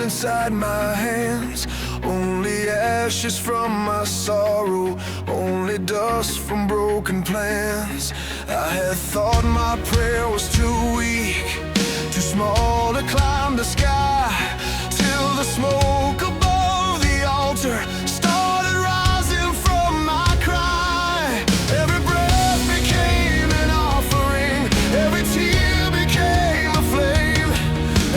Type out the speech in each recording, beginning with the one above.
Inside my hands, only ashes from my sorrow, only dust from broken plans. I had thought my prayer was too weak, too small to climb the sky, till the smoke above the altar started rising from my cry. Every breath became an offering, every tear became a flame,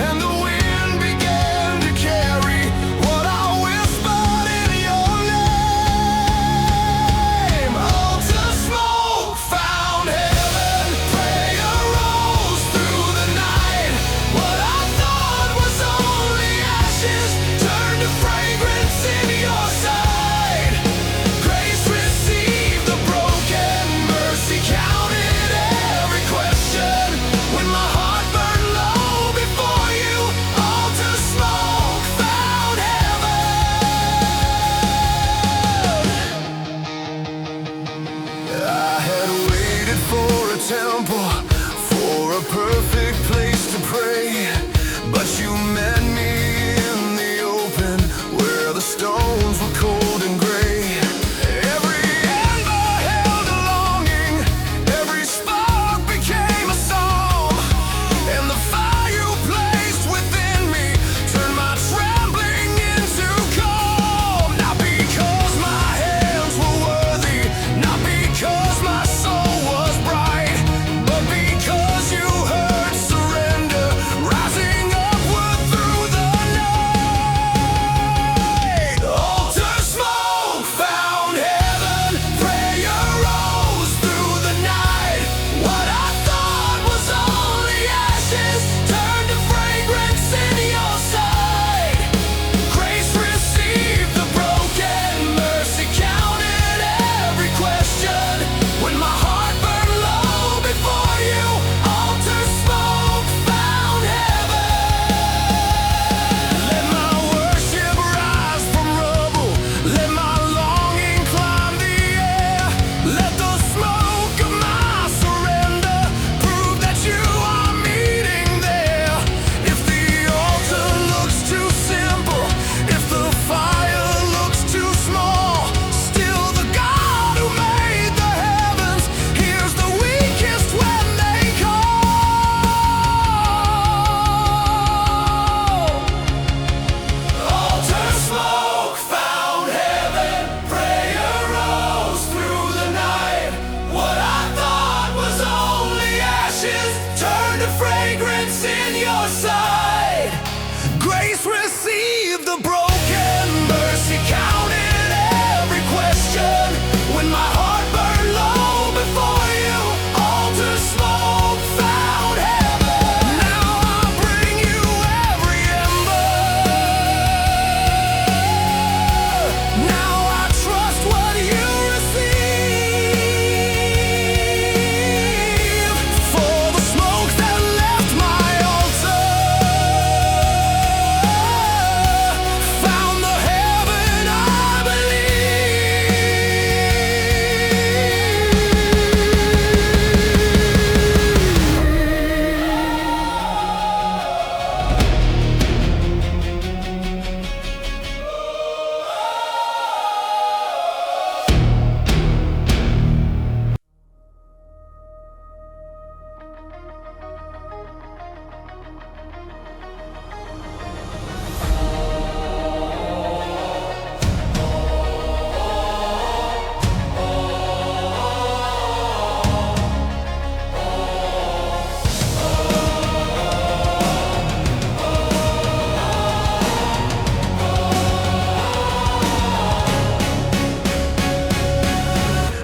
and the wind began to carry what I whispered in your name. Altar smoke found heaven, prayer rose through the night. What I thought was only ashes turned to fragrance in your sight. Grace received the broken, mercy counted every question. When my heart burned low before you, altar smoke found heaven. I had waited for a temple, for a perfect place to pray, but you met me in the open, where the stones were cold and gray. Every ember held a longing, every spark became a song, and the fire you placed within me turned my trembling into calm. Not because my hands were worthy, not because my soul was bright, but because you heard surrender rising upward through the night. Altar smoke found heaven, prayer rose through the night. What I thought was only ashes turned to fragrance in your sight. Grace received the broken, mercy counted every question. When my heart burned low before you, altar smoke found heaven. Let my worship rise from rubble, let my longing climb the air. Let the smoke of my surrender prove that you are meeting there. If the altar looks too simple, if the fire looks too small, still the God who made the heavens hears the weakest when they call. Altar smoke found heaven, prayer rose through the night. What I thought was only ashes turned to fragrance in your sight. Grace received the broken, mercy counted every question. When my heart burned low before you, altar smoke found heaven. Now I bring you every ember. Now I trust what you receive. For the smoke that left my altar found the heaven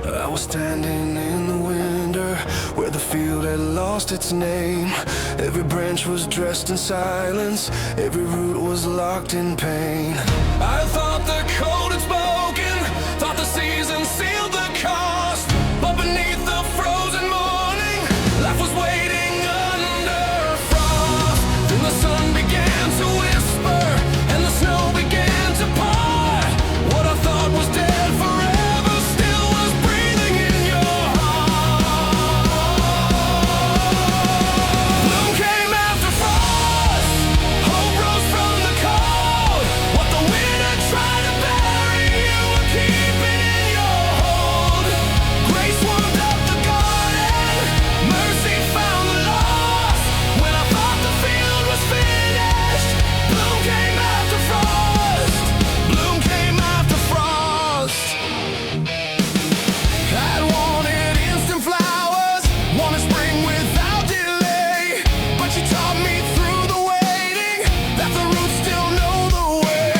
I was standing in the winter where the field had lost its name. Every branch was dressed in silence, every root was locked in pain. I thought the code had spoken, thought the season sealed the cost. But beneath the frozen morning, life was waiting under frost. Then the sun began to whisper, and the snow began to part. What I thought was dead forever still was breathing in your heart. Bloom came after frost, hope rose from the cold. What the winter tried to bury, you were keeping in your hold. Grace warmed up the garden, mercy found the lost. When I thought the field was finished, bloom came after frost. Bloom came after frost. I'd wanted instant flowers, wanted spring without delay. But you taught me through the waiting that the roots still know the way.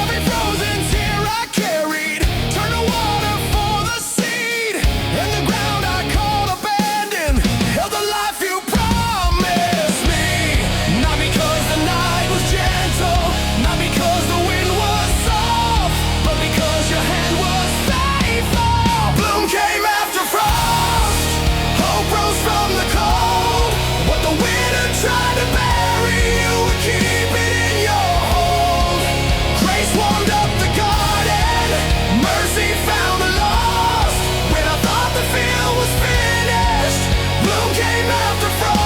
Every frozen tear I carried turned to water for the seed. And the ground I called abandoned held the life you promised me. Not because the night was gentle, not because the wind was soft, but because your hand was faithful. Bloom came after frost, hope rose from the cold. What the winter tried to bury, you were keeping in your hold. Grace warmed up the garden, mercy found the lost. When I thought the field was finished, bloom came after frost.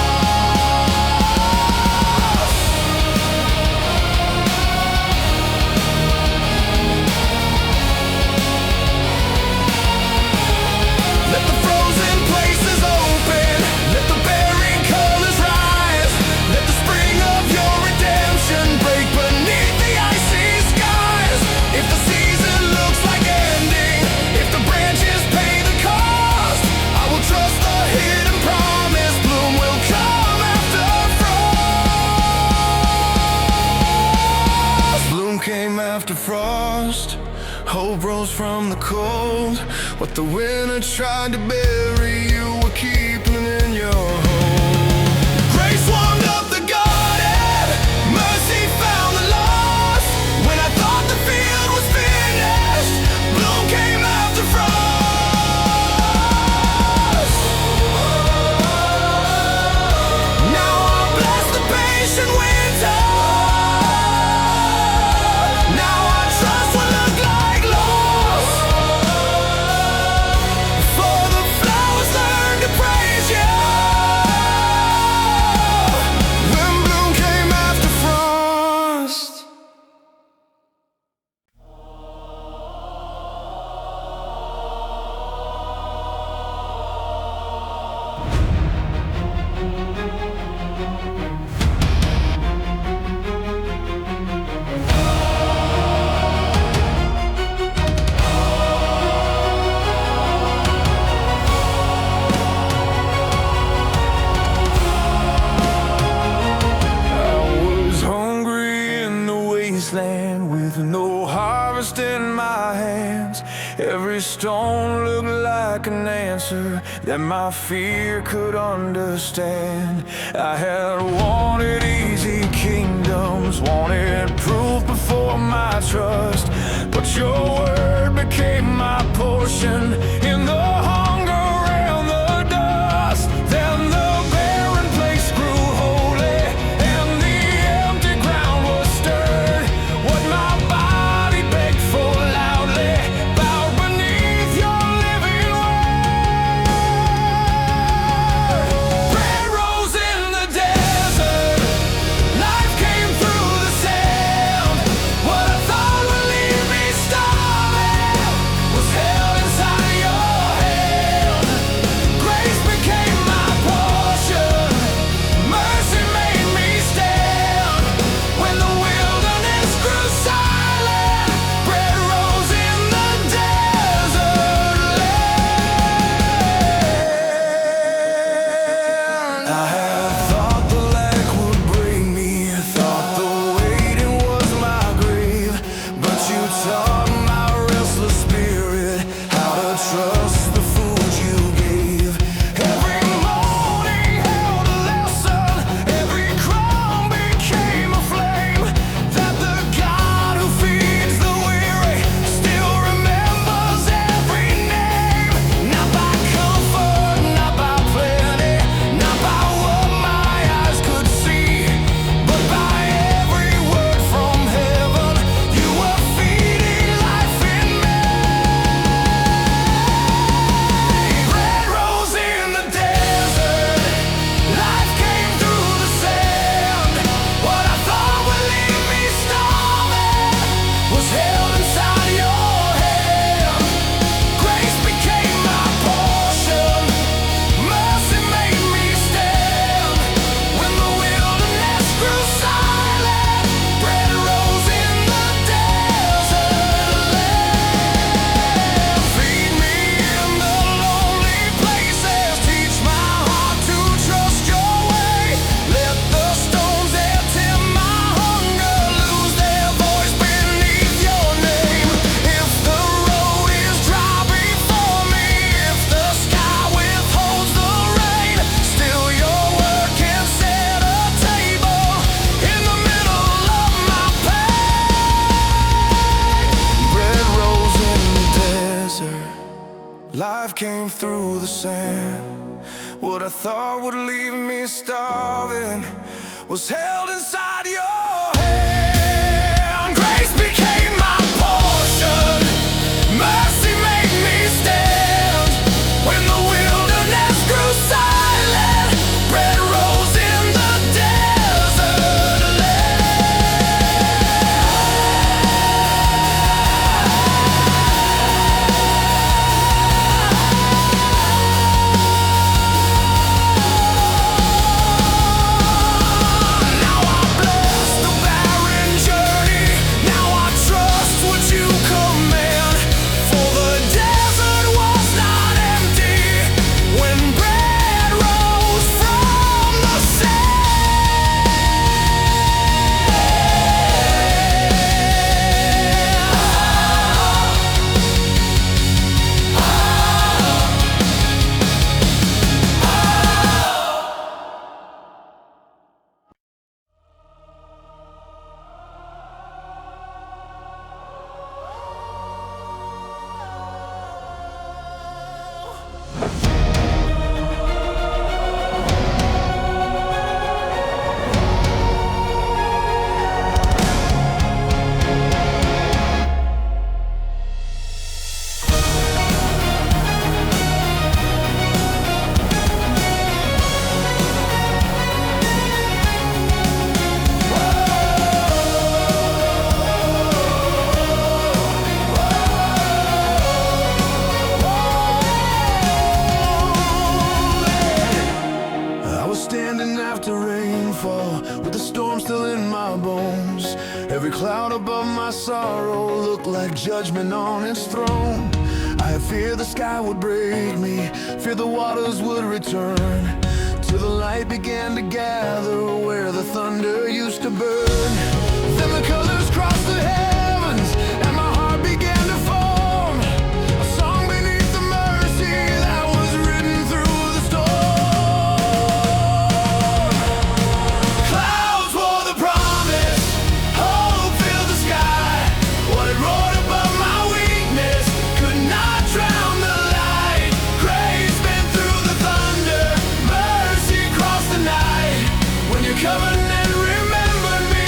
Let the frozen places open, let the buried colors rise. Let the spring of your redemption break beneath the icy skies. If the season looks like ending, if the branches pay the cost, I will trust the hidden promise. Bloom will come after frost. Bloom came after frost, hope rose from the cold. What the winter tried to bury, you were keeping in your hold. Grace warmed up the garden, mercy found the lost. When I thought the field was finished, bloom came after frost. Now I bless the patient winter. Now I trust what looked like loss. For the flowers learn to praise you. When bloom came after frost. I was hungry in the wasteland with no harvest in my hands. Every stone looked like an answer that my fear could understand. I had wanted easy kingdoms, wanted proof before my trust. But your word became my portion in the hunger and the dust. Then the barren place grew holy, and the empty ground was stirred. What my body begged for loudly bowed beneath your living word. Bread rose in the desert, life came through the sand. What I thought would leave me starving was held inside your grew silent. Bread rose in the desert land. Feed me in the lonely places. Teach my heart to trust your way. Let the stones that tempt my hunger lose their voice beneath your name. If the road is dry before me, if the sky withholds the rain, still your word can set a table in the middle of my pain. Bread rose in the desert. Life came through the sand. What I thought would leave me starving was held inside your hand. Grace became my portion. Mercy made me stand. When the wilderness grew silent, bread rose in the desert Now I bless the barren journey. Now I trust what you command. For the desert was not empty when bread rose from the I was standing after rainfall, with the storm still in my bones. Every cloud above my sorrow looked like judgment on its throne. I had feared the sky would break me, feared the waters would return, till the light began to gather where the thunder used to burn. Then the colors crossed the heavens, and my heart began to form a song beneath the mercy that was written through the storm. Clouds wore the promise, hope filled the sky. What had roared above my weakness could not drown the light. Grace bent through the thunder, mercy crossed the night. When your covenant remembered me,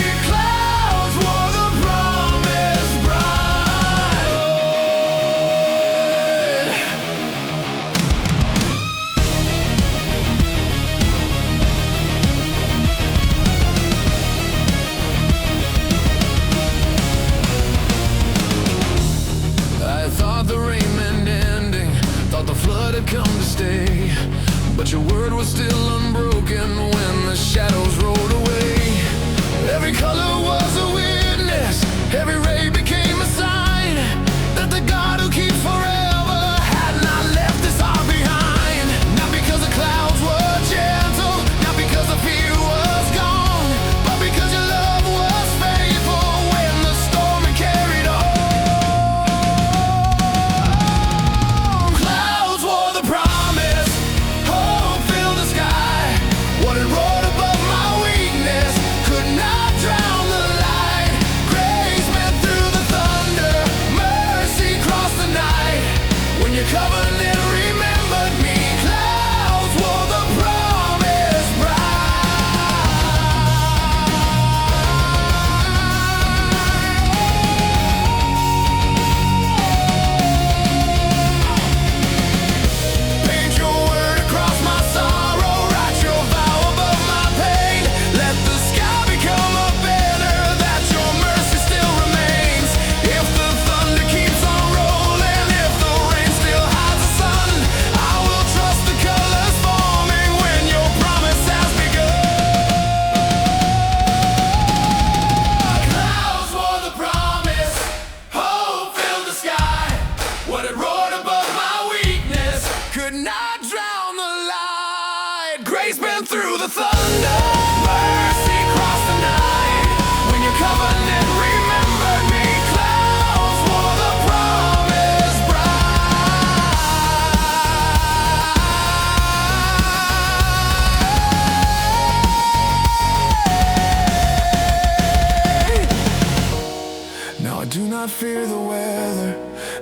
not fear the weather.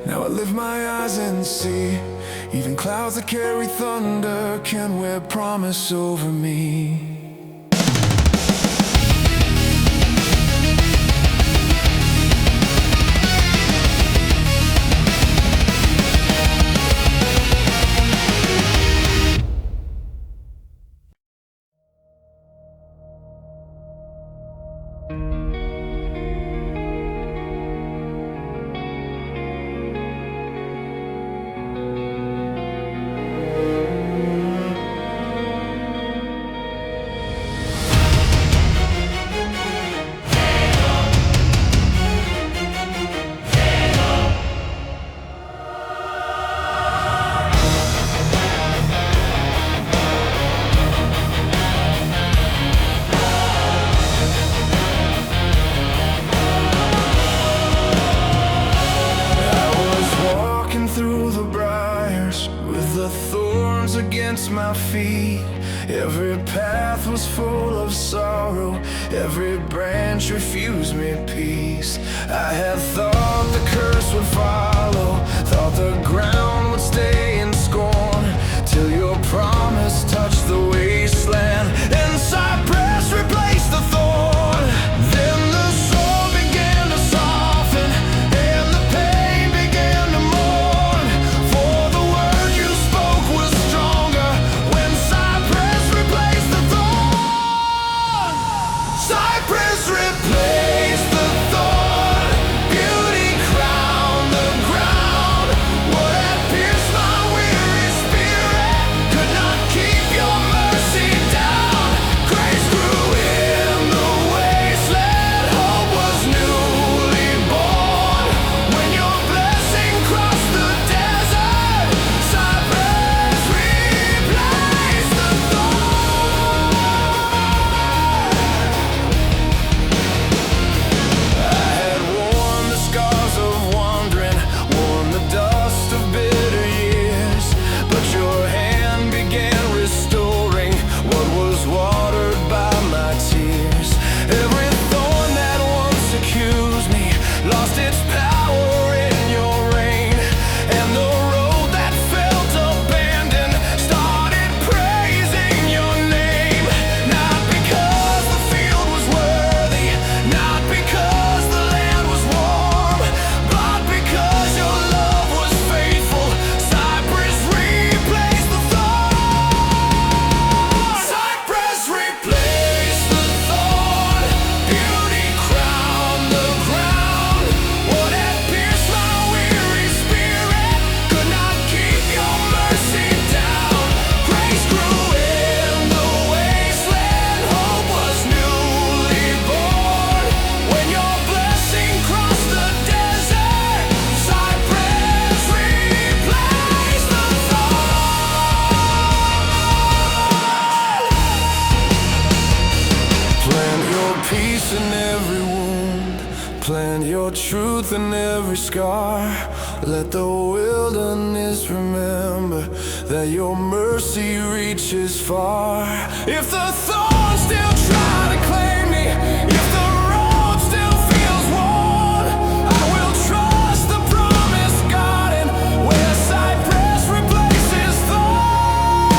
Now I lift my eyes and see, even clouds that carry thunder can wear promise over me. Against my feet, every path was full of sorrow, every branch refused me peace. I had thought the curse would follow, thought the ground would stay in scorn, till your promise touched the wasteland and cypress replaced the thorn. Then the soul began to soften and the pain began to mourn, for the word you spoke was stronger when cypress replaced the thorn. Cypress replaced the thorn, beauty crowned the ground. What had pierced my weary spirit could not keep your mercy down. Grace grew in the wasteland, hope was newly born. When your blessing crossed the desert, cypress replaced the thorn. I had worn the scars of wandering, worn the dust of bitter years, but your hand began restoring what was watered by my tears. Every thorn that once accused me lost its power in your reign, and the road that felt abandoned started praising your name. Not because the field was worthy, not because the land was warm, but because your love was faithful. Cypress replaced the thorn. Cypress replaced the thorn, beauty crowned the ground. What had pierced my weary spirit could not keep your mercy down. Grace grew in the wasteland, hope was newly born. When your blessing crossed the desert, cypress replaced the thorn. Plant your peace in every wound, plant your truth in every scar. Let the wilderness remember that your mercy reaches far. If the thorns still try to claim me, if the road still feels worn, I will trust the promised garden where cypress replaces thorn.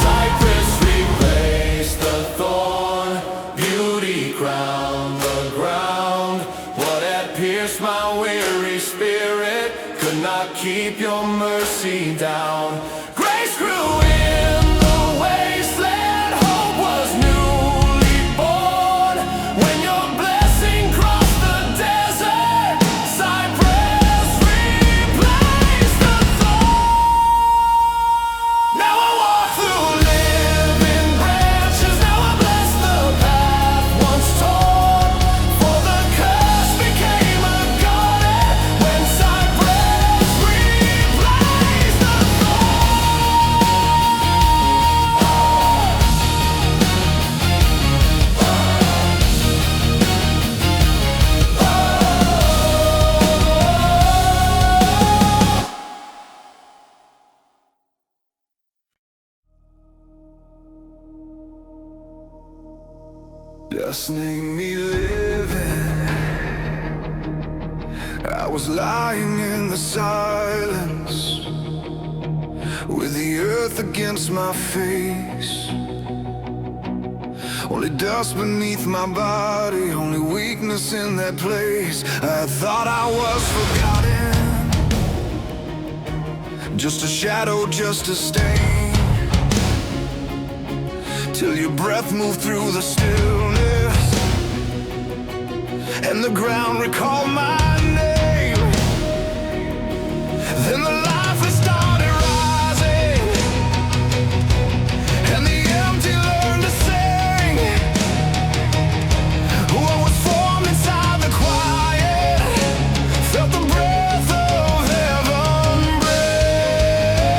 Cypress replaced the thorn, beauty crowned the ground. What had pierced my weary spirit could not keep your mercy down. Grace grew in the wasteland, hope was newly born. When your blessing crossed the desert, cypress replaced the thorn. Now I walk through living branches, now I bless the path once torn, for the curse became a garden when cypress replaced the thorn. Just make me living was lying in the silence, with the earth against my face. Only dust beneath my body, only weakness in that place. I thought I was forgotten, just a shadow, just a stain, till your breath moved through the stillness, and the ground recalled my name. Then the life that started rising, and the empty learned to sing. What was formed inside the quiet felt the breath of heaven bring.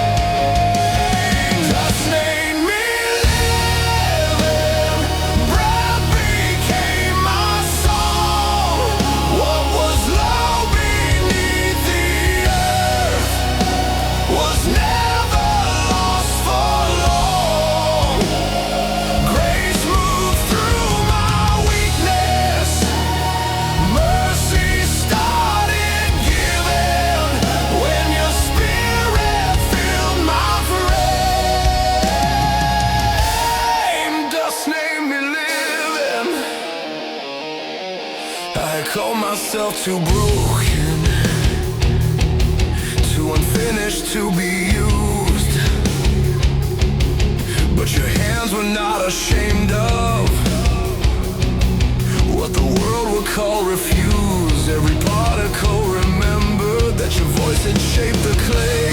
Dust made me living, breath became my song. What was low beneath the earth was never lost for long. Grace moved through my weakness, mercy started giving, when your spirit filled my frame. Dust made me living. I call myself too broken, too unfinished to be used, but your hands were not ashamed of what the world would call refuse. Every particle remembered that your voice had shaped the clay,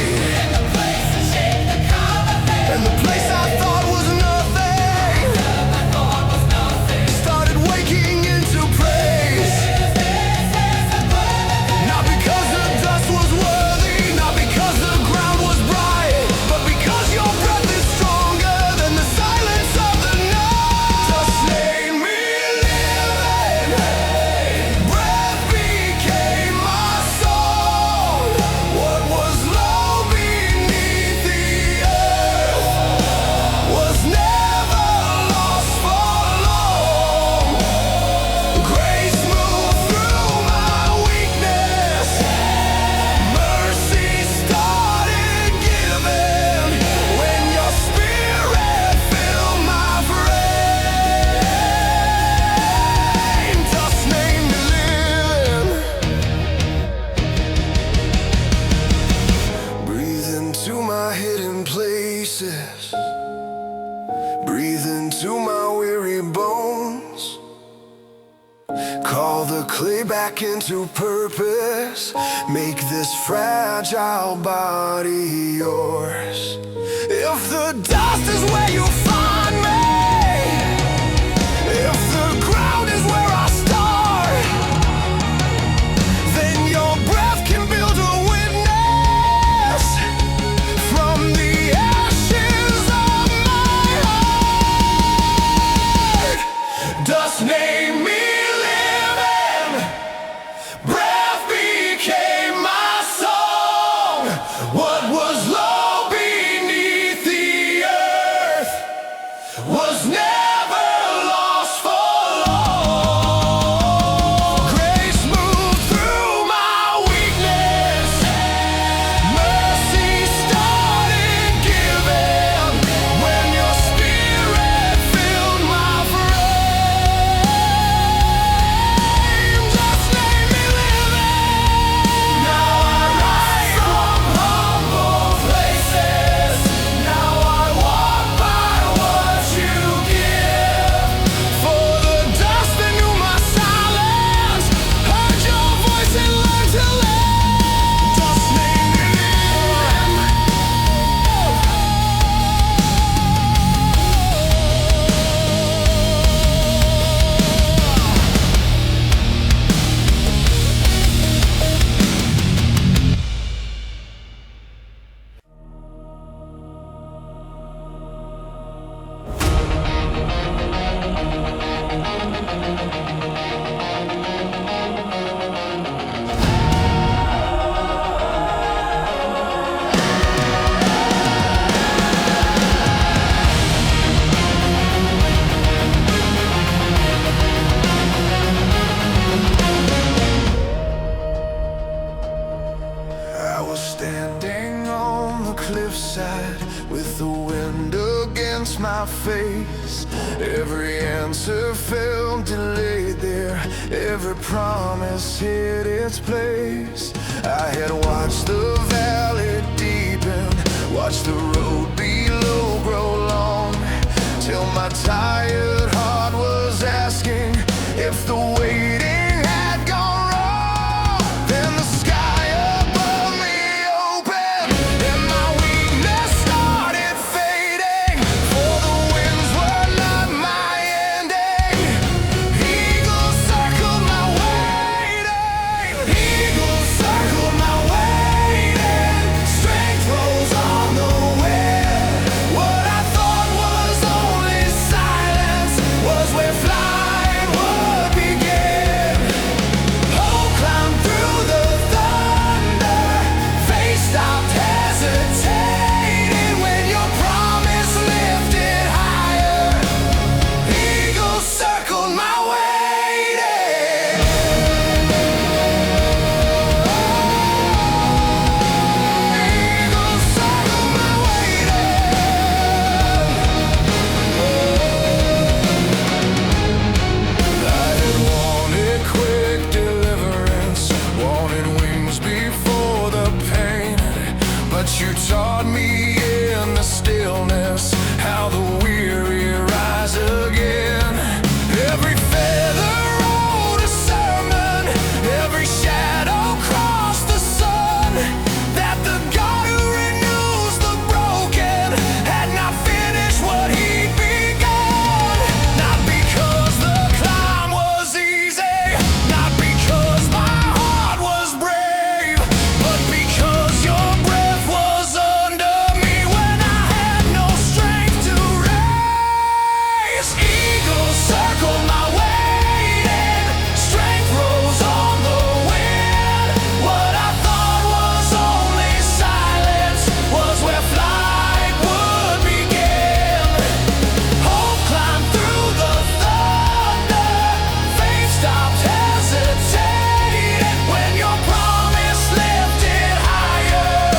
and the place I thought was nothing started waking into praise. Not because the dust was worthy, not because the ground was bright, but because your breath is stronger than the silence of the night. Dust made me living, breath became my song. What was low beneath the earth was never lost for long. Grace moved through my weakness, mercy started giving, when your spirit filled my frame. Dust made me living. Breathe into my hidden places, breathe into my weary bones. Call the clay back into purpose, make this fragile body yours. If the dust is where you find me, if the ground is where I start, then your breath can build a witness from the ashes of my heart. Dust made me living, breath became my song. What was low beneath the earth answer felt delayed there. Every promise hid its place. I had watched the valley deepen, watched the road below grow long, till my tired heart was asking if the waiting had gone wrong. Then the sky above me opened and my weakness started fading, for the winds were not my ending. Eagles circled my waiting, eagles circled my waiting. Strength rose on the wind. What I thought was only silence was where flying would begin. Hope climbed through the thunder, faith stopped hesitating when your promise lifted higher. Eagles circled my waiting. Eagles circled my waiting. I had wanted quick deliverance, wanted wings before the pain, but you taught me in the stillness how the weary rise again. Every feather wrote a sermon, every shadow crossed the sun, that the God who renews the broken had not finished what he'd begun. Not because the climb was easy, not because my heart was brave, but because your breath was under me when I had no strength to raise. Eagles circled my waiting, strength rose on the wind. What I thought was only silence was where flight would begin. Hope climbed through the thunder, faith stopped hesitating when your promise lifted higher.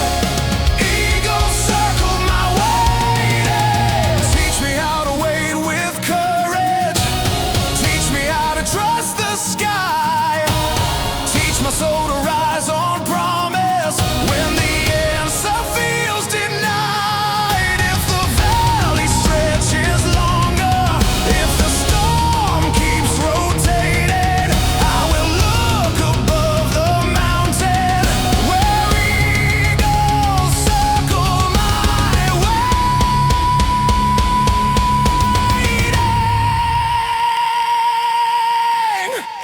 Eagles circled my waiting. Teach me how to wait with courage, teach me how to trust the sky, teach my soul to rise on promise when the answer feels denied. If the valley stretches longer, if the storm keeps rotating, I will look above the mountain where eagles circle my waiting.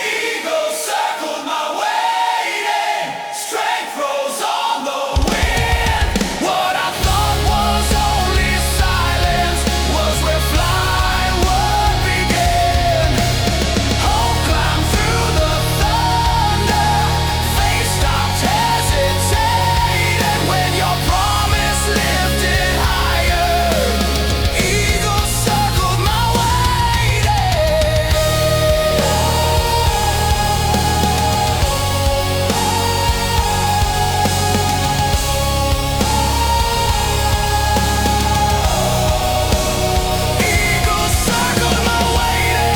Eagles circled my waiting, strength rose on the wind. What I thought was only silence was where flight would begin. Hope climbed through the thunder, faith stopped hesitating when your promise lifted higher. Eagles circled my waiting. Eagles circled my waiting.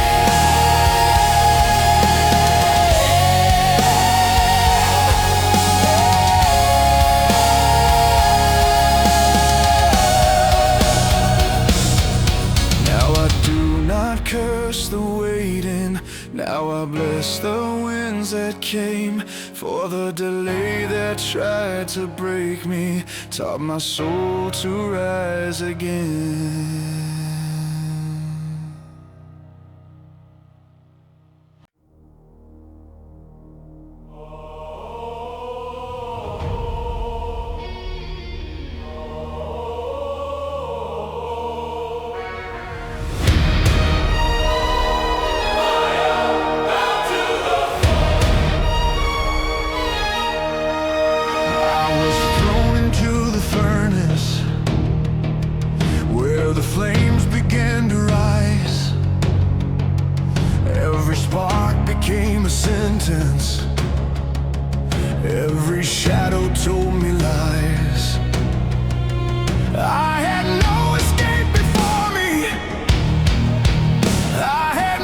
Now I do not curse the waiting, now I bless the winds that came, for the delay that tried to break me taught my soul to rise again. I was thrown into the furnace where the flames began to rise. Every spark became a sentence, every shadow told me lies. I had no escape before me, I had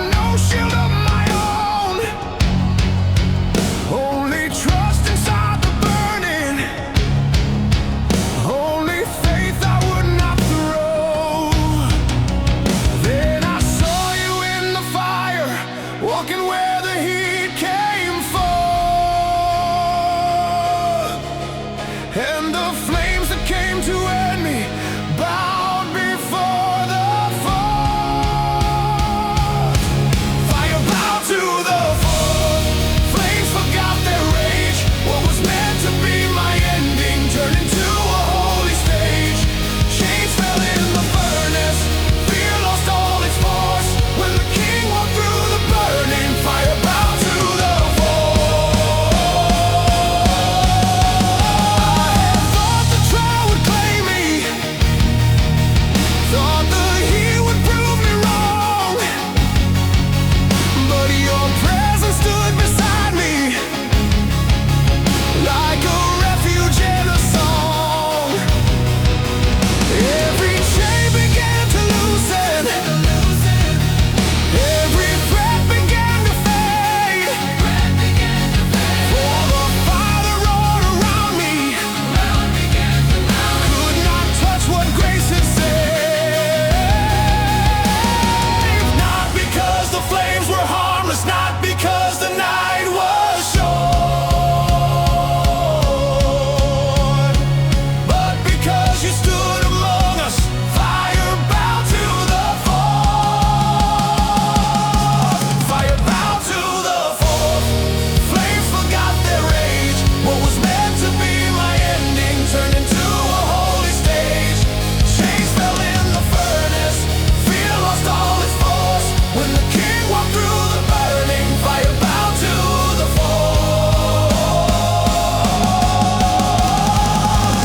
When the king walked through the burning fire, bowed to the fall.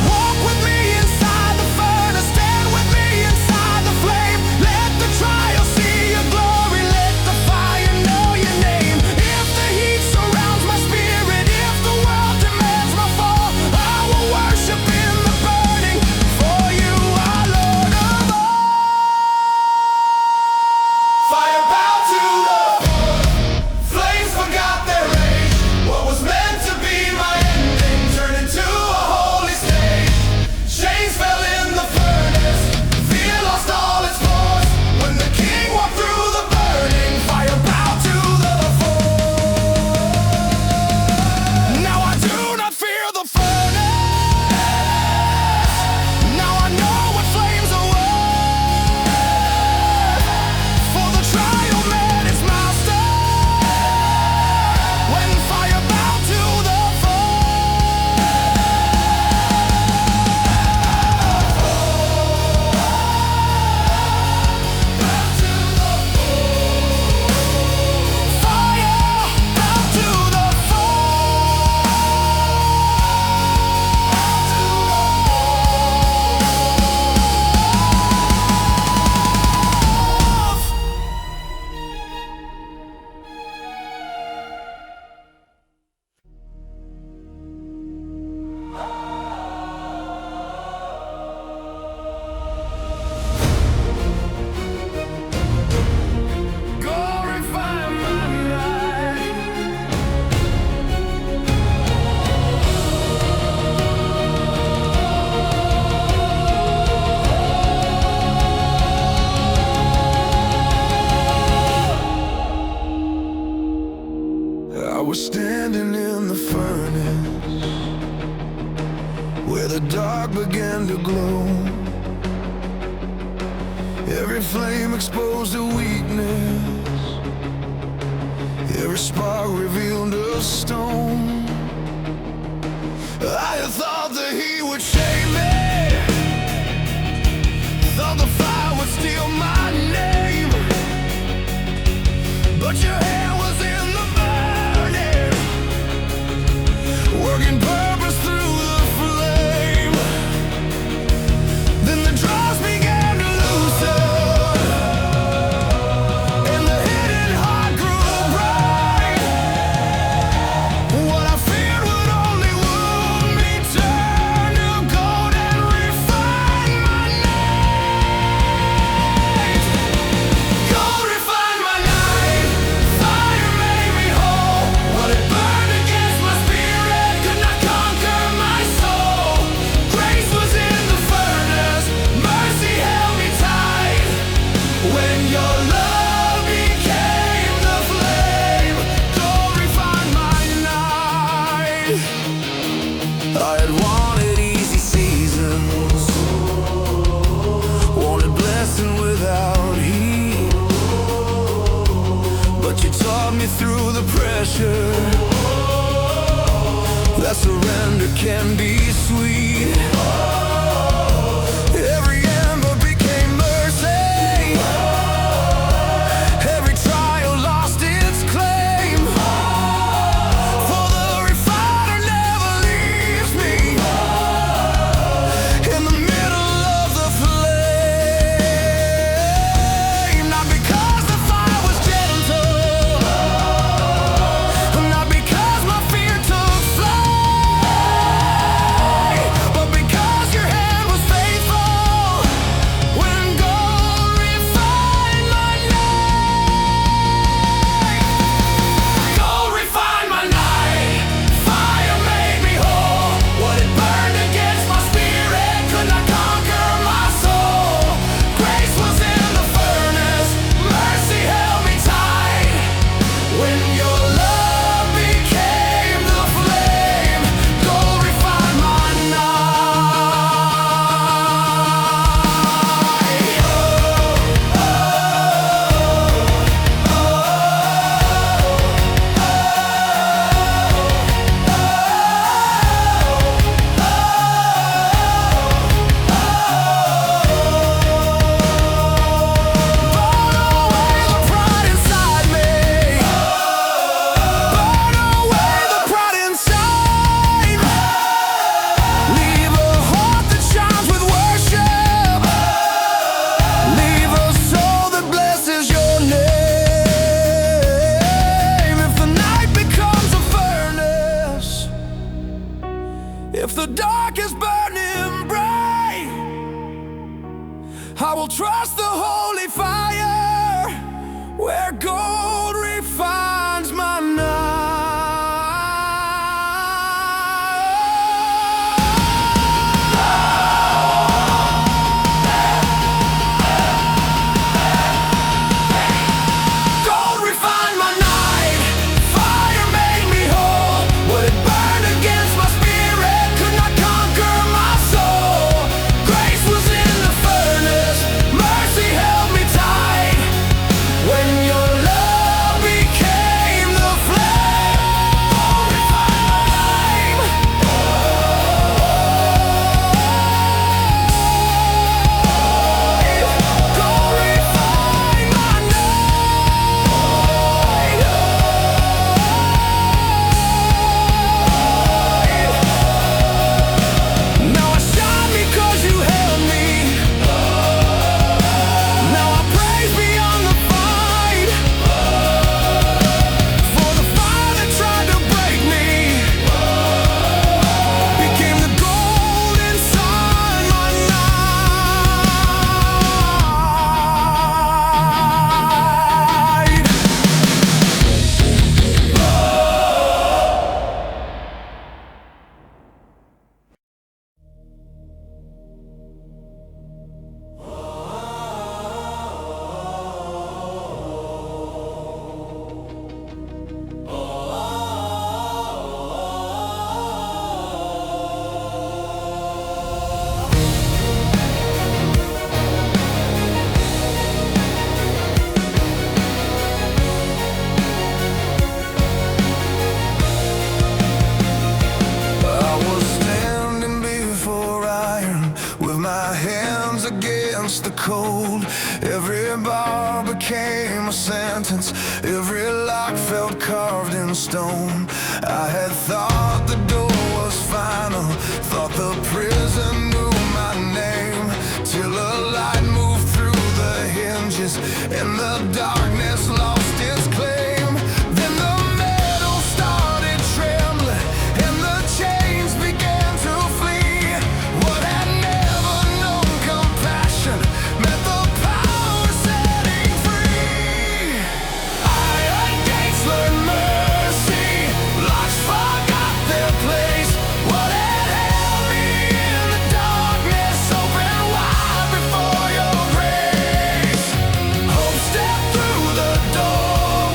Walk with me inside the furnace, stand with me inside the flame. Let the trial see your glory, let the fire know your name. If the heat surrounds my spirit, if the world demands my fall, I will worship in the burning, for you are Lord of all. Fire bowed to the floor, flames forgot their rage. What was meant to be my ending turned into a holy stage. Chains fell in the furnace, fear lost all its force. When the king walked through the burning fire, bowed to the floor. Now I do not fear the furnace. Now I know what flames are worth. For the trial met its master, when fire bowed to the glorify my night. I was standing in the furnace, where the dark began to glow. Every flame exposed a weakness, every spark revealed a stone. I had thought that he would shame me, thought the fire would steal my name, but your hand was in the burning, working purpose through the flame. Then the dross began to loosen, and the hidden heart grew bright. What I feared would only wound me turned to gold and refine my night. Gold refined my night, fire made me whole. What it burned against my spirit could not conquer my soul. Grace was in the furnace, mercy held me tight. When your love became the flame, gold refined my night. I had wanted easy seasons, wanted blessing without heat, but you taught me through the pressure that surrender can be sweet. Every ember became mercy, every trial lost its claim. For the refiner never leaves me in the middle of the flame. Not because the fire was gentle, not because my fear took flight, but because the dark is burning bright, I will trust the holy fire where gold refines my night. Gold refined my night, fire made me whole. What had burned against my spirit could not conquer my soul. Grace was in the furnace, mercy held me tight. When your love became the flame, gold refined my name. Gold refined my name. Now I shine because you held me. Now I praise beyond the fight. For the fire that tried to break me became the gold inside my night. I was standing before iron with my hands against the cold. Every bar became a sentence, every lock felt carved in stone. I had thought the door was final, thought the prison knew my name, till a light moved through the hinges and the darkness lost its claim. Then the metal started trembling and the chains began to flee. What had never known compassion met the power setting free. Iron gates learned mercy, locks forgot their place. What had held me in the darkness opened wide before your grace. Hope stepped through the door,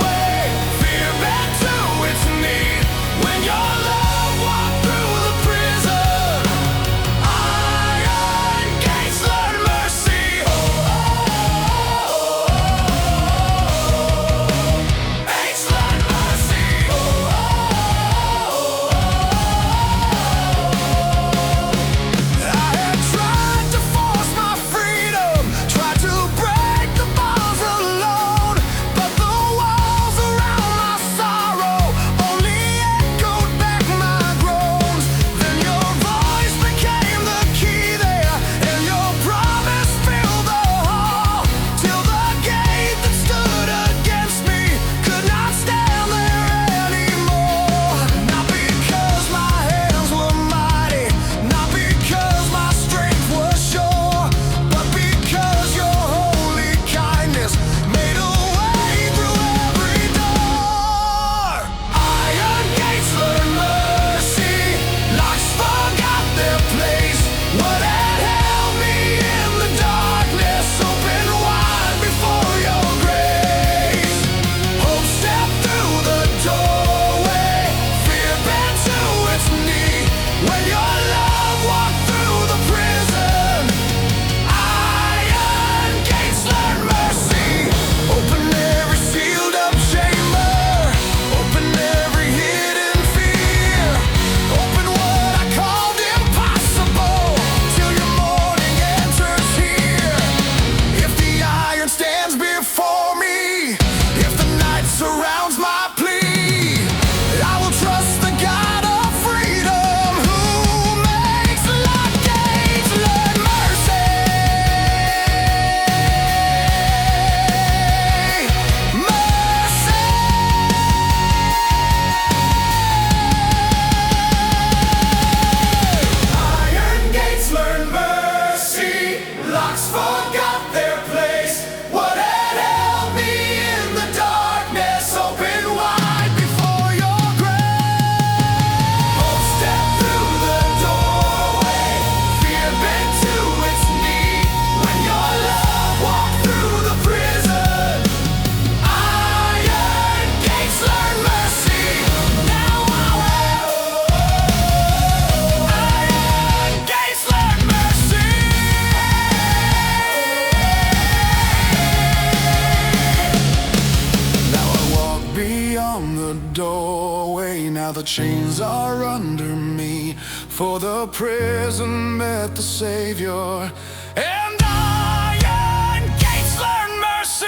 beyond the doorway. Now the chains are under me, for the prison met the Savior, and iron gates learn mercy.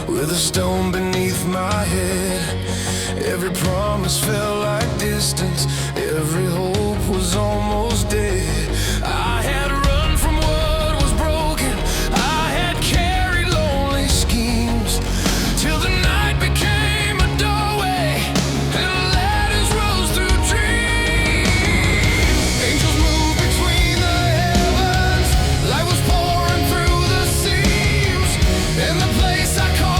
With a stone beneath my head, every promise felt like distance, every hope was almost dead. I had run from what was broken, I had carried lonely schemes, till the night became a doorway, and ladders rose through dreams. Angels moved between the heavens, light was pouring through the seams, and the place I called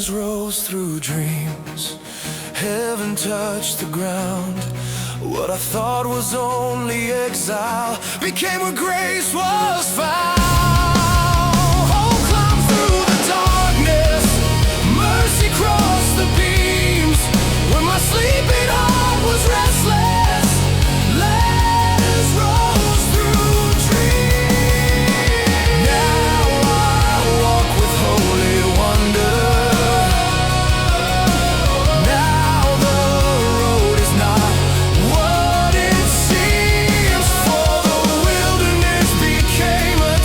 rose through dreams, heaven touched the ground. What I thought was only exile became where grace was found. Hope climbed through the darkness, mercy crossed the beams. When my sleeping heart was restless, letters rose through dreams. Now I walk with holy wonder. Became a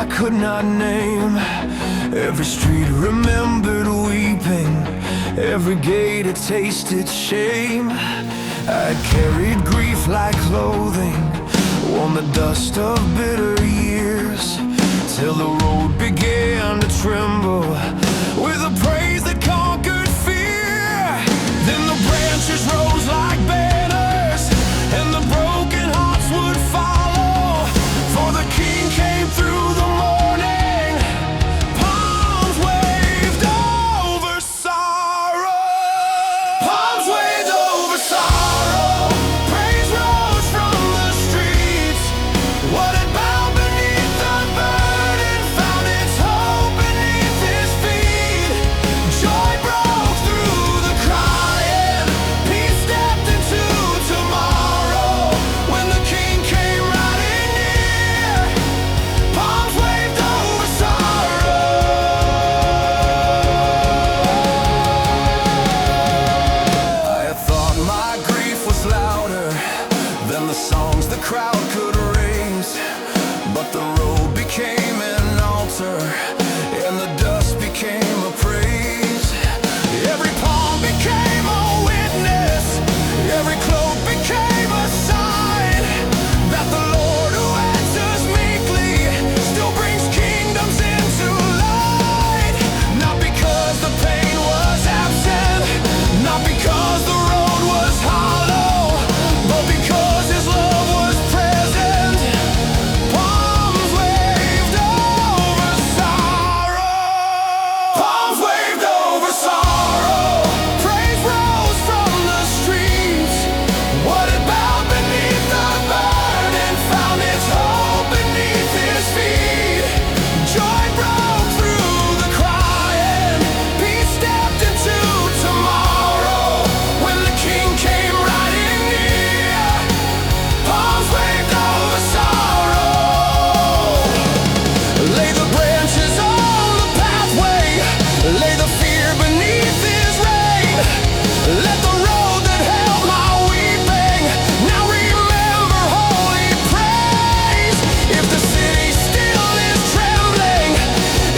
I could not name. Every street remembered weeping, every gate had tasted shame. I carried grief like clothing, worn the dust of bitter years, till the road began to tremble with a praise that conquered fear. Then the branches rose like banners, and the broken hearts would follow, for the King came through the morning. Palms waved over sorrow. Palms waved over sorrow. Praise rose from the streets. What had bowed beneath the burden found its hope beneath his feet. Joy broke through the crying. Peace stepped into tomorrow when the King came riding near. Palms waved over sorrow. I had thought my grief was louder than the songs the crowd could raise, but the road became an altar, and the dust became a praise. Every palm became a witness, every cloak became a sign that the Lord who answers meekly still brings kingdoms into light. Not because the pain was absent, not because the road was hollow, but because his love was present. Palms waved over sorrow. Palms waved over sorrow. Praise rose from the streets. What had bowed beneath the burden found its hope beneath his feet. Joy broke through the crying. Peace stepped into tomorrow when the King came riding near. Palms waved over sorrow. Lay the branches on the pathway, lay the fear beneath his reign. Let the road that held my weeping now remember holy praise. If the city still is trembling,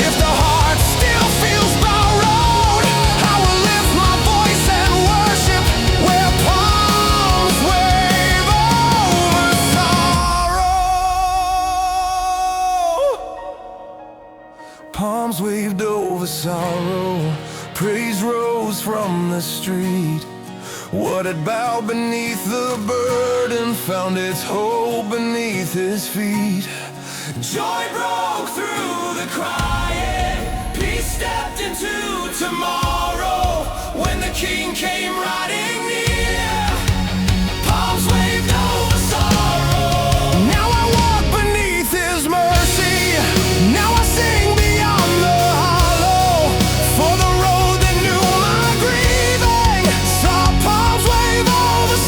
if the heart still feels borrowed, I will lift my voice and worship where palms wave over sorrow. Palms waved over sorrow. Praise rose from the street. What had bowed beneath the burden found its hope beneath his feet. Joy broke through the crying. Peace stepped into tomorrow when the King came riding near. Palms waved over sorrow. Now I walk beneath his mercy. Now I sing beyond the hollow. For the road that knew my grieving saw palms wave over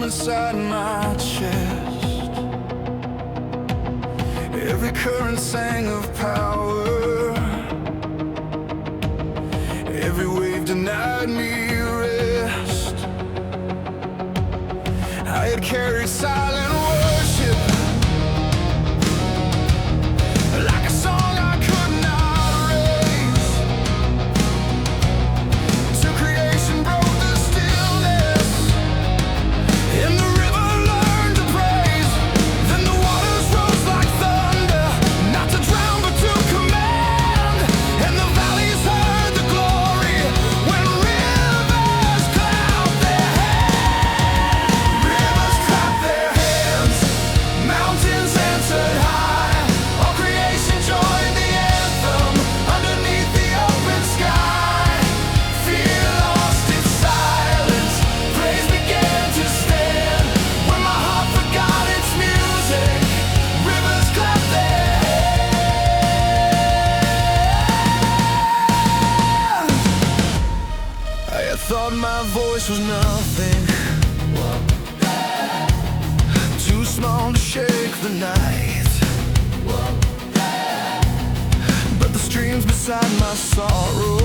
inside my chest. Every current sang of power. Every wave denied me rest. I had carried silent worship like a song I could not raise. Till creation broke the stillness and the river learned to praise. Then the waters rose like thunder. Now inside my sorrow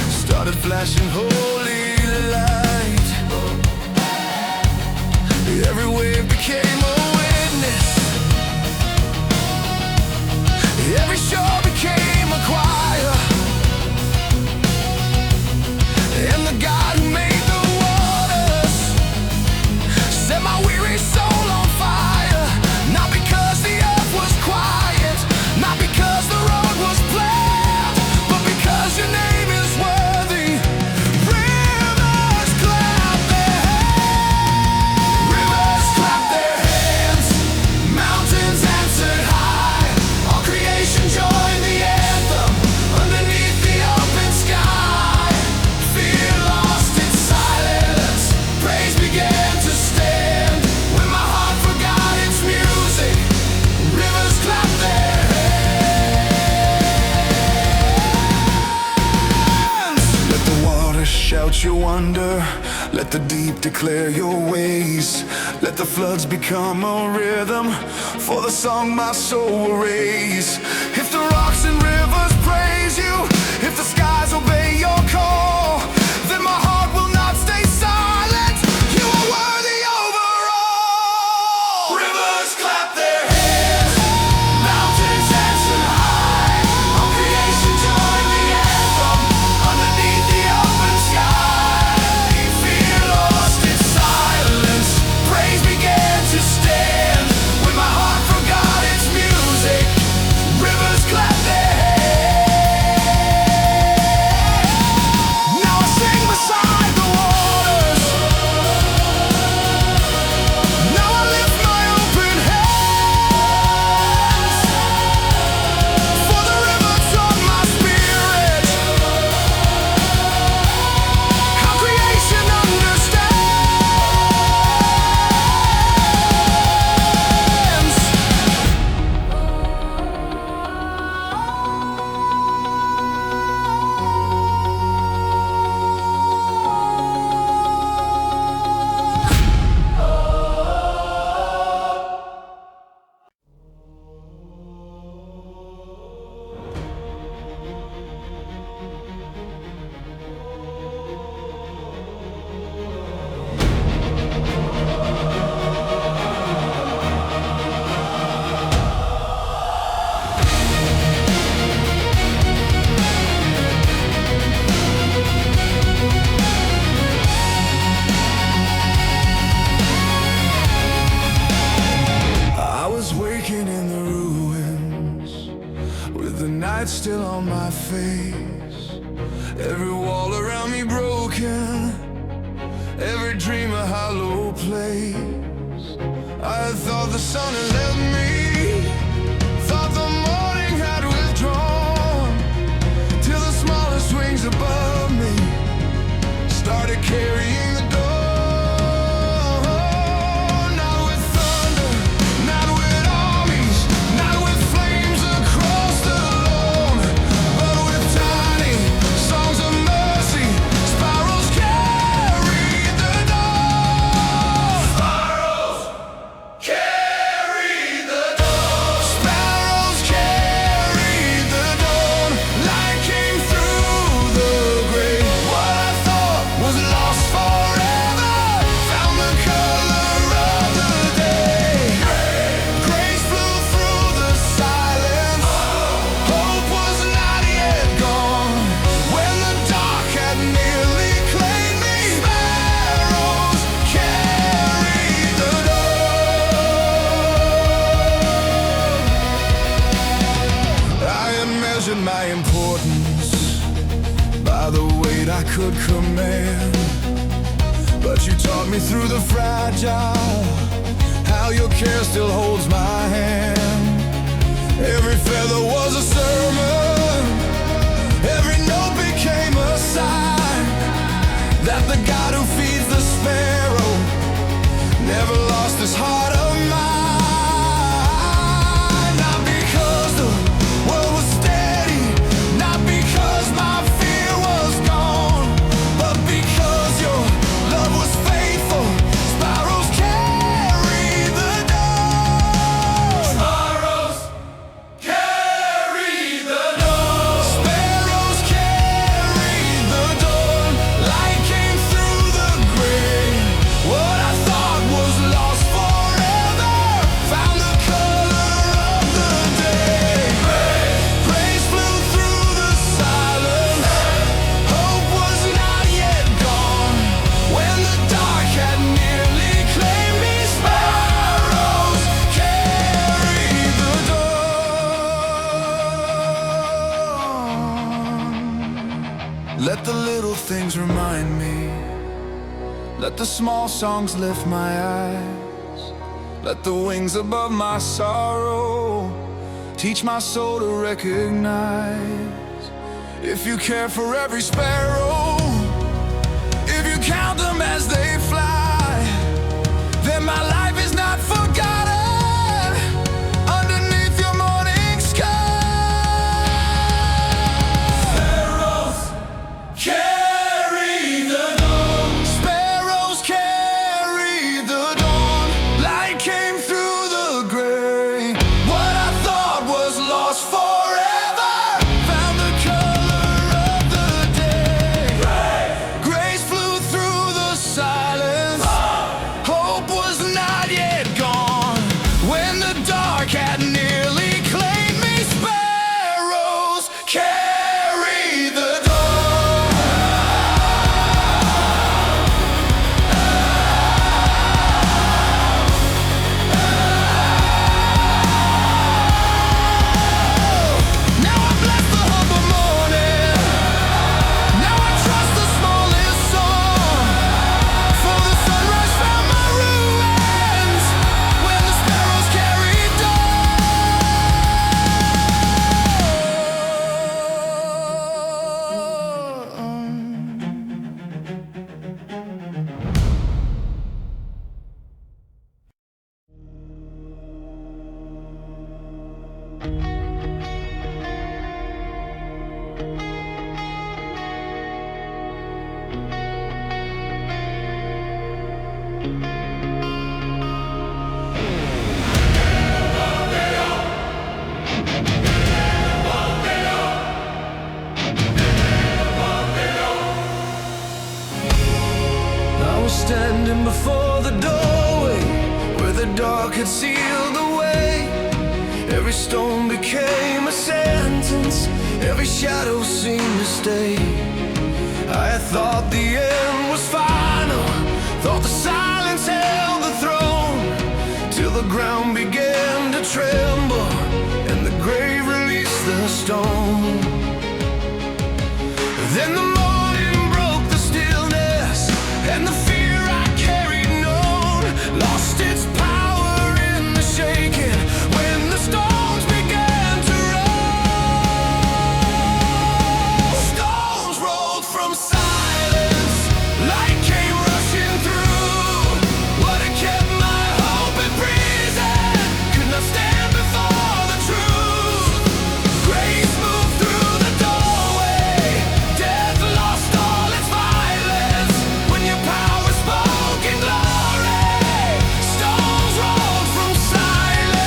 started flashing holy light. Every wave became a witness, every shore became a choir, and the God who made the waters set my weary soul on fire. Not because the earth was quiet, not because the road was planned, but because your name is worthy. Rivers clap their hands, rivers clap their hands, mountains answered high, all creation joined the anthem underneath the open sky. Fear lost its silence, praise began to stand when my heart forgot its music. Rivers clap their hands. Let the water shout your wonder, let the deep declare your ways. Let the floods become a rhythm for the song my soul will raise. If the rocks and rivers praise you, if the skies obey your call, then my heart will not stay silent. You are worthy over all. Rivers clap their hands, mountains answer high, all creation join the anthem underneath the open sky. Fear lost its silence, praise began to stand when my heart forgot its music. Rivers clap their hands. Now I sing beside the waters, now I lift my open hands, for the river taught my spirit how creation understands. I was waking in the ruins, with the night still on my face. Every wall around me broken, every dream a hollow place. I thought the sun had left me, thought the morning had withdrawn, till the smallest wings above me started carrying the dawn. Not with thunder, not with armies, not with flames across the lawn, but with tiny songs of mercy. Sparrows carried the dawn. Sparrows carried the dawn. Sparrows carried the dawn. Light came through the grave. What I thought was lost forever found the color of the day. Grace flew through the silence. Hope was not yet gone. When the dark had nearly claimed me, sparrows carried the dawn. I had measured my importance by the weight I could command, but you taught me through the fragile how your care still holds my hand. Every feather was a sermon, every note became a sign that the God who feeds the sparrow never lost his heart of mine. Not because the world was steady, not because my fear was gone, but because your love was faithful. Sparrows carry the dawn. Sparrows carry Let the small songs lift my eyes. Let the wings above my sorrow teach my soul to recognize. If you care for every sparrow, if you count them as they fly, then my life is not forgotten underneath your morning sky. Sparrows carry the dawn. Sparrows carry the dawn. Light came through the gray. What I thought was lost forever found the color of the day. Grace flew through the silence. Hope was not yet gone when the dark had nearly claimed me. Sparrows carry the dawn. Now I bless the humble morning. Now I trust the smallest song. For the sunrise found my ruins when the sparrows carried I was standing before the doorway where the dark had sealed the way. Every stone became a sentence, every shadow seemed to stay. I had thought the end was final, thought the silence held the throne, till the ground began to tremble and the grave released the stone. Then the morning broke the stillness, and the fear I carried known lost its power in the shaking when the stones began to roll. Stones rolled from silence, light came rushing through. What had kept my hope in prison could not stand before the truth. Grace moved through the doorway, death lost all its violence when your power spoke in glory. Stones rolled from silence.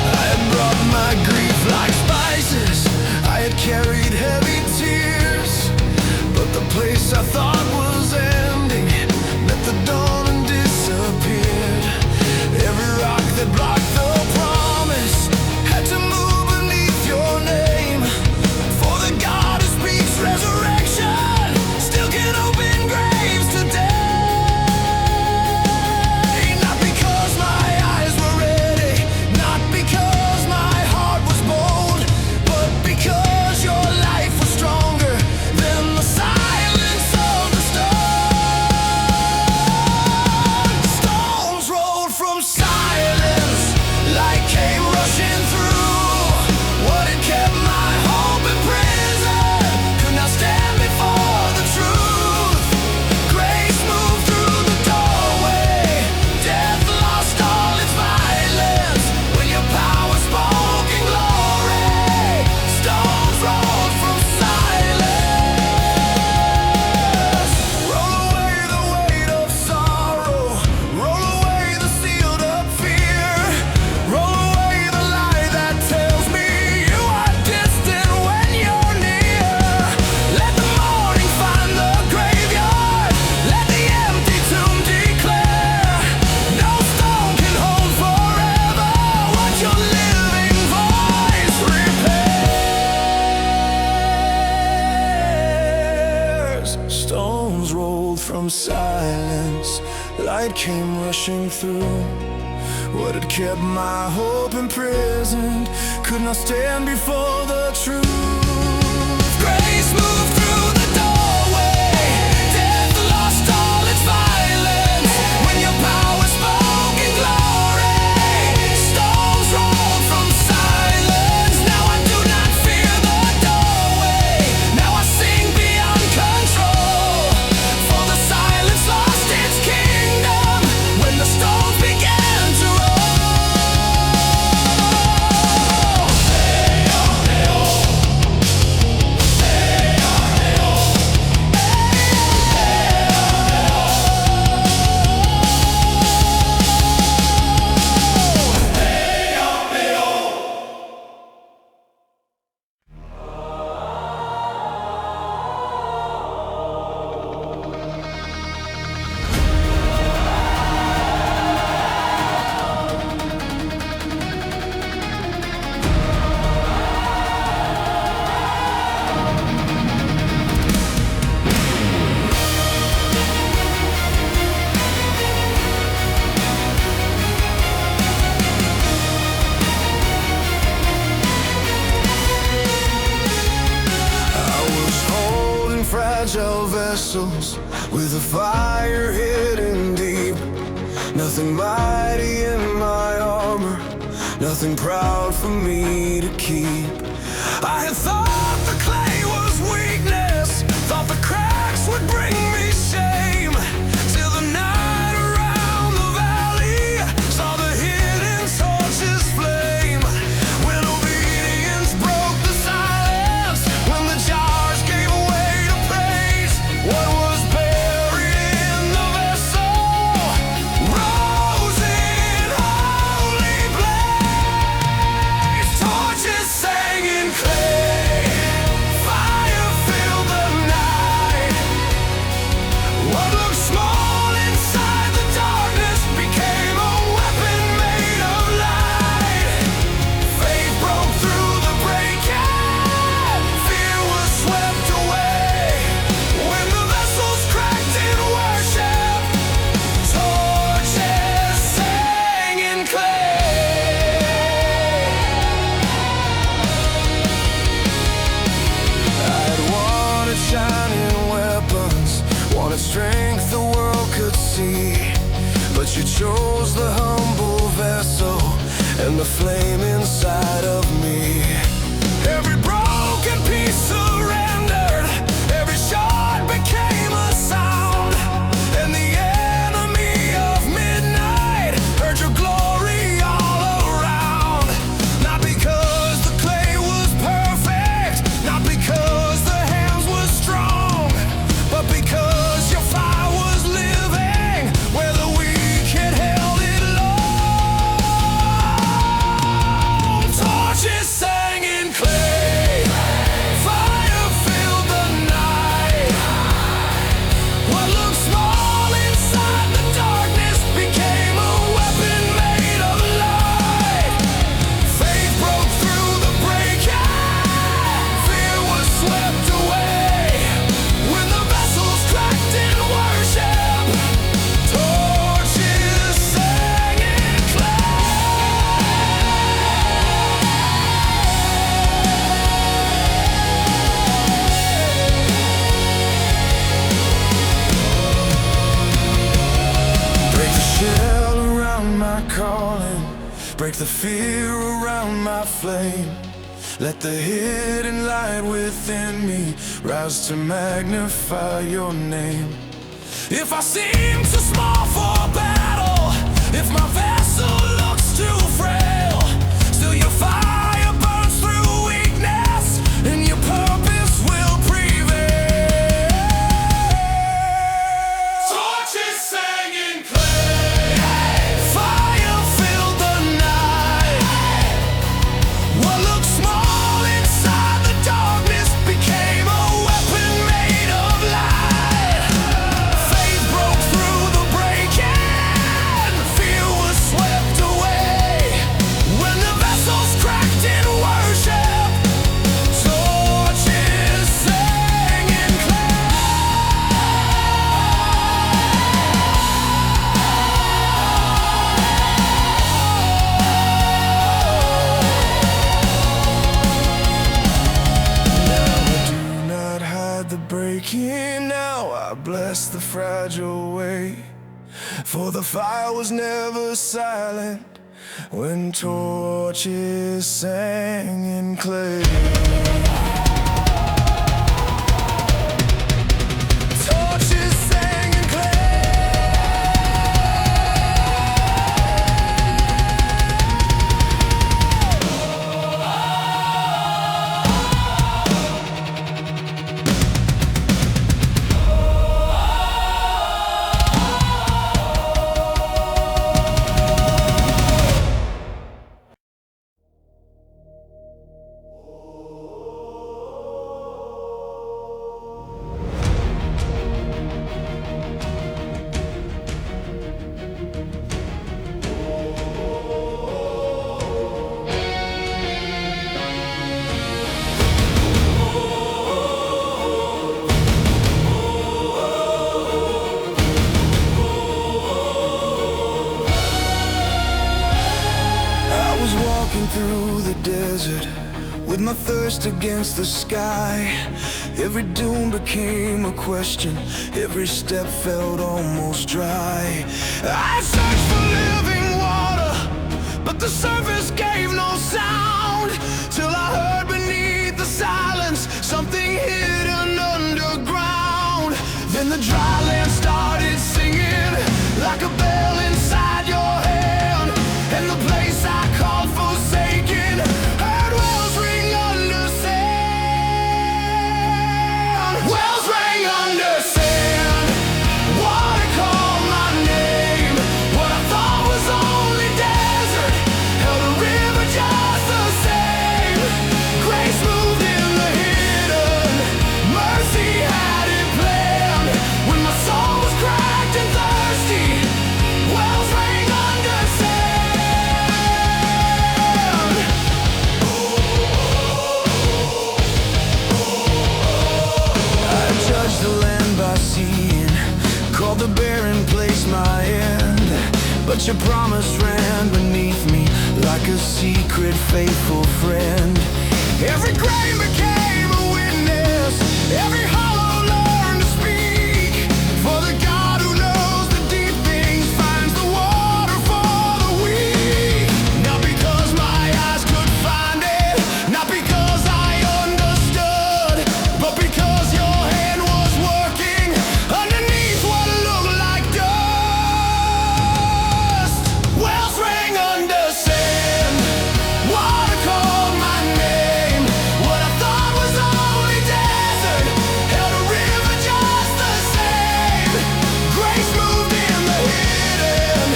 I had brought my grief like spices, I had carried heavy tears, but the place I thought was ending met the dawn and disappeared. Every rock that blocked the promise had to move beneath your name. For the God who speaks resurrection still can open graves today. Not because my eyes were ready, not because my heart was bold, but because your life was stronger than the silence of the stone. Stones rolled from silence, light came rushing through. What had kept my hope in prison could not stand before the truth. Grace moved through the doorway, death lost all its violence when your power spoke in glory. Stones rolled from silence. Roll away the weight of sorrow, roll away the sealed up fear, roll away the lie that tells me you are distant when you're near. Let the morning find the graveyard, let the empty tomb declare, no stone can hold forever what your living voice repairs. Stones rolled from silence, light came rushing through. What had kept my hope imprisoned could not stand before the truth. Grace moved through the doorway. Death lost all its violence when your power spoke in glory. Stones rolled from silence. Now I do not fear the doorway. Now I sing beyond control. For the silence lost its kingdom when the stones began to roll. Fragile vessels with a fire hidden deep. Nothing mighty in my armor, nothing proud for me to keep. I had thought the clay was weakness, thought the cracks would bring me shame, till the night around the valley saw the hidden torches flame. When obedience broke the silence, when the jars gave away to praise, what was buried in the vessel rose in holy blaze. Torches sang in clay, fire filled the night. What looked small inside the darkness became a weapon made of light. Faith broke through the break-in, fear was swept away. When the vessels cracked in worship, torches sang in clay. I'd wanted shining weapons, wanted strength the world could see, but you chose the humble vessel and the flame inside of me. Every broken piece surrendered, every shot became a sound, and the enemy of midnight heard your glory all around. Not because the clay was perfect, not because the hands were strong, but because your fire was living where the weak had held it long. Torches sang in clay, fire filled the night. What looked small inside the darkness became a weapon made of light. Faith broke through the break-in, fear was swept away. When the vessels cracked in worship, torches sang in Break the shell around my calling, break the fear around my flame. Let the hidden light within me rise to magnify your name. If I seem too small for battle, if my vessel looks too frail, still your fire burns through weakness, and your purpose will prevail. Torches sang in clay, fire filled the night. What looked small inside the darkness became a weapon made of light. Faith broke through the break-in, fear was swept away. breaking now. I bless the fragile way, for the fire was never silent when torches sang in clay. Torches sang in through the desert with my thirst against the sky. Every dune became a question, every step felt almost dry. I searched for living water, but the surface gave no sound, till I heard beneath the silence something hidden underground. Then the dry land started singing like a bell inside your hand, and the place I called forsaken heard wells ring under sand. Wells ring under sand. Water called my name. What I thought was only desert held a river just the same. Grace moved in the hidden. Mercy had it planned. When my soul was cracked and thirsty, wells rang under sand. I judged the land by seeing, called the barren place my end, but your promise ran beneath me like a secret faithful friend. Every grain became a witness, every hollow learned to speak, for the God who knows the deep things finds the water for the weak. Not because my eyes could find it, not because I understood, but because your hand was working underneath what looked like dust. Wells rang under sand. Water called my name. What I thought was only desert held a river just the same. Grace moved in the hidden.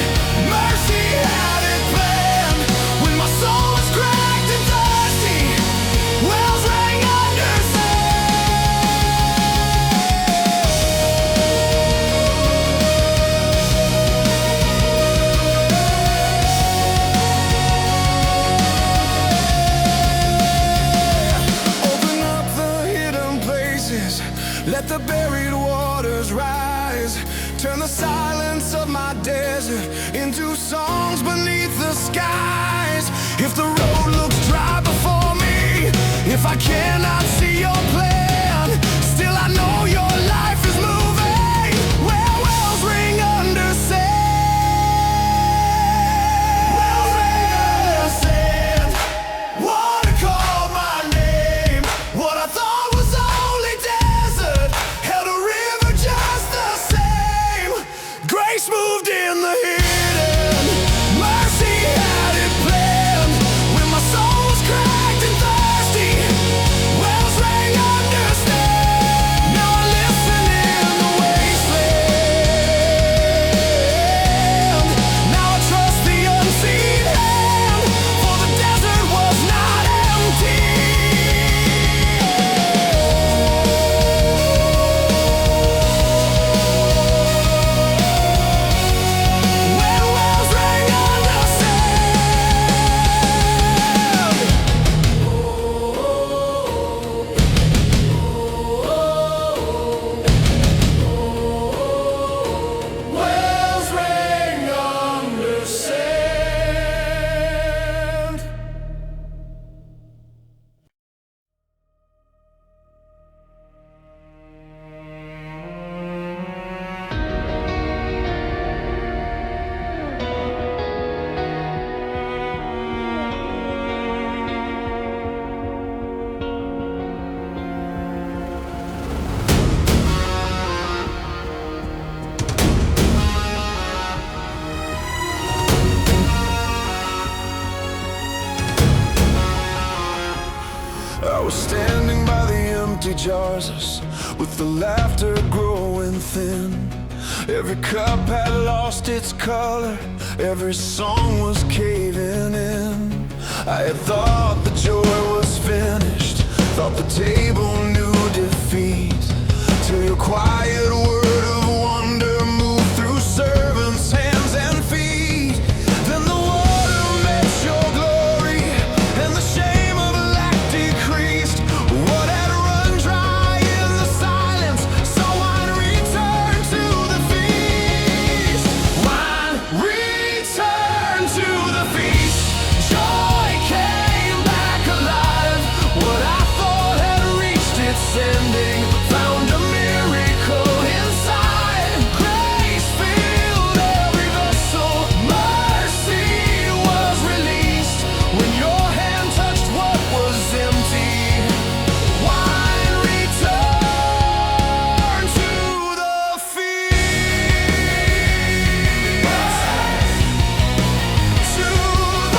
Mercy had it planned. When my soul was cracked and thirsty, wells rang under Open up the hidden places, let the buried waters rise. Turn the silence of my desert into songs beneath the skies. If the road looks dry before me, if I cannot see your plan, still I know your life is moving where wells ring under sand. Wells ring under sand. Water called my name. What I thought was only desert held a river just the same. Grace moved in the hidden. Mercy had it planned. When my soul was cracked and thirsty, well, I was standing by the empty jars with the laughter growing thin. Every cup had lost its color, every song was caving in. I had thought the joy was finished, thought the table knew defeat, till your quiet word of wonder moved through servants' hands and feet. Then the water met your glory, and the shame of lack decreased. What had run dry in the silence, so wine returned to the feast. Wine returned to the feast. Joy came back alive. What I thought had reached its ending found a miracle inside. Grace filled every vessel. Mercy was released when your hand touched what was empty. Wine returned to the feast. To the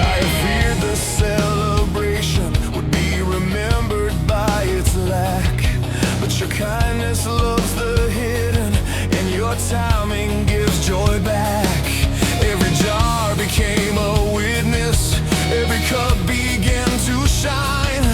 I feared the celebration would be remembered by its lack, but your kindness loves the hidden, and your timing gives joy back. Every jar became a witness, every cup began to shine,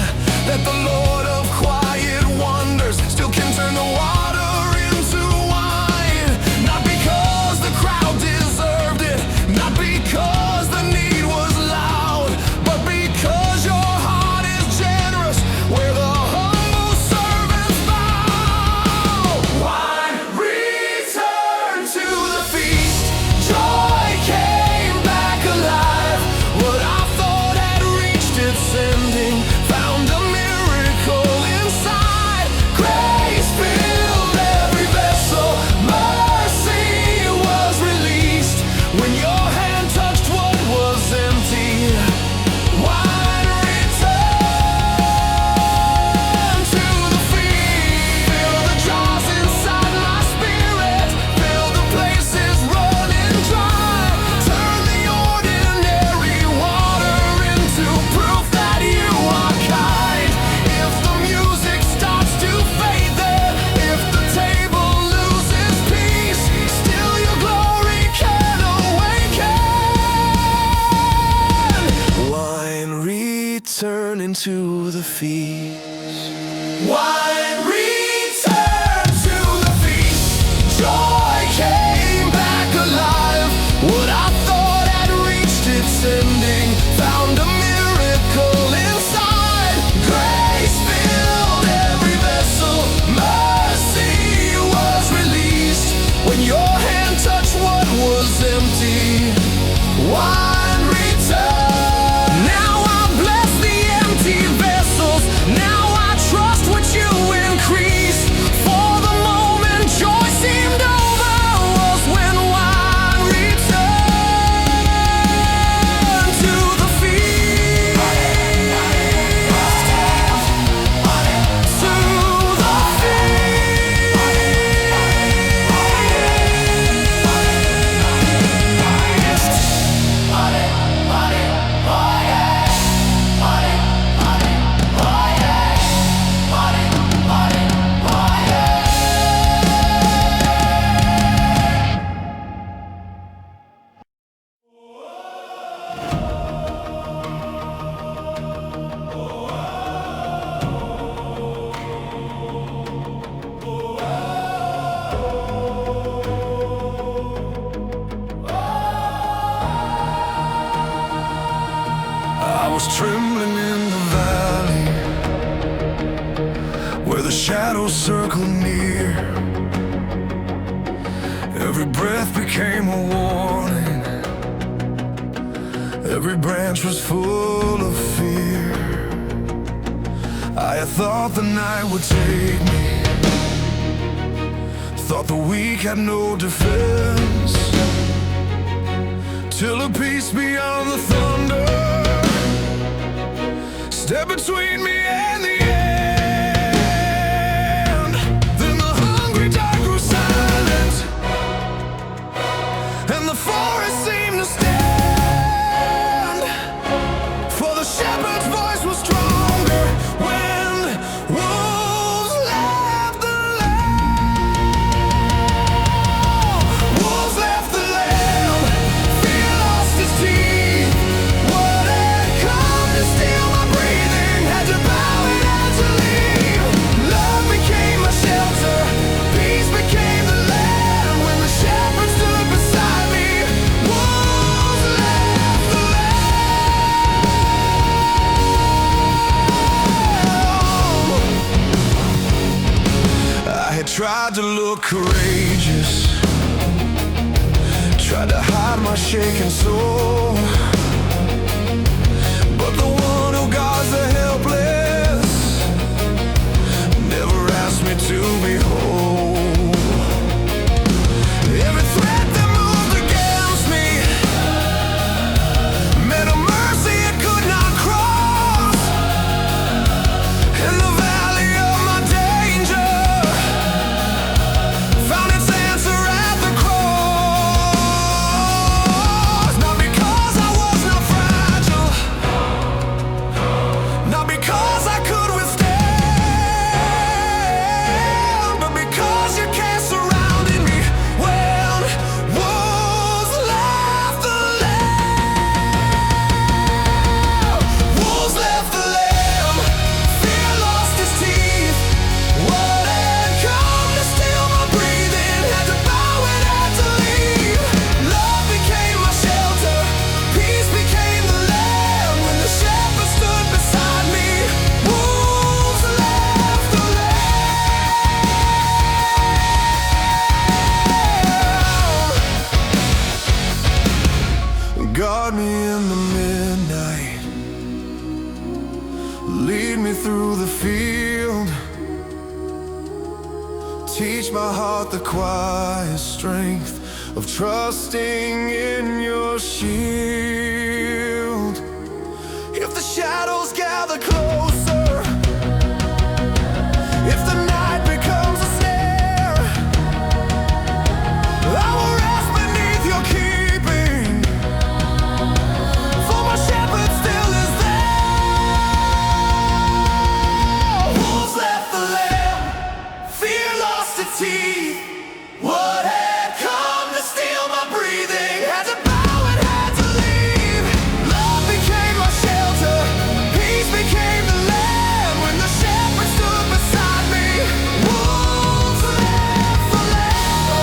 that the Lord of quiet wonders still can turn the water into wine. Not because the crowd deserved it, not because the need was loud, but because your heart is generous, where the humble servants bow. Wine returned to the feast. Joy came back alive. What I thought had reached its ending found a miracle inside. Grace filled every vessel. Mercy was released when your hand touched what was empty. Wine returned to the feast. Fill the jars inside my spirit. Fill the places running dry. Turn the ordinary water into proof that you are kind. If the music starts to fade there, if the table loses peace, still your glory can awaken. Wine return into the feast. Wine returned to the feast. Joy came back alive. What I thought had reached its ending found a miracle inside. Grace filled every vessel. Mercy was released when your hand touched what was empty. Wine returned. Now I bless the empty vessels. Now I trust what you increase. For the moment joy seemed over was when wine returned to the feast. To the I was trembling in the valley, where the shadows circled near. Every breath became a warning, every branch was full of fear. I had thought the night would take me, thought the weak had no defense, till a peace beyond the thunder stepped between me and the end. Then the hungry dark grew silent, and the forest seemed look courageous, tried to hide my shaking soul, but the one who guards the helpless never asked me to be whole. Every threat that moved against me meant a mercy it could not cross. In the valley of my danger found its answer at the cross. Not because I was not fragile, not because I could withstand, but because your care surrounded me when wolves left the lamb. Wolves left the lamb. Fear lost its teeth. What had come to steal my breathing had to bow and had to leave. Love became my shelter. Peace became the land when the shepherd stood beside me. Wolves left the lamb. Guard me in the midnight, lead me through the field, teach my heart the quiet strength of trusting in your shield. If the shadows gather closer, if the night becomes a snare, I will rest beneath your keeping, for my shepherd still is there. Wolves left the lamb. Fear lost its teeth. What had come to steal my breathing had to bow and had to leave. Love became my shelter. Peace became the land when the shepherd stood beside me. Wolves left the lamb.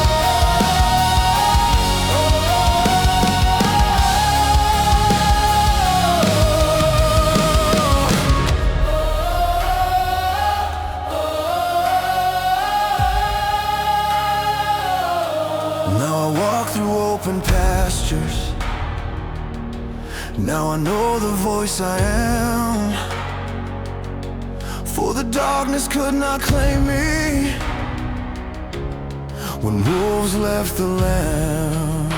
Now I walk through open pastures. Now I know the voice I am, for the darkness could not claim me when wolves left the lamb.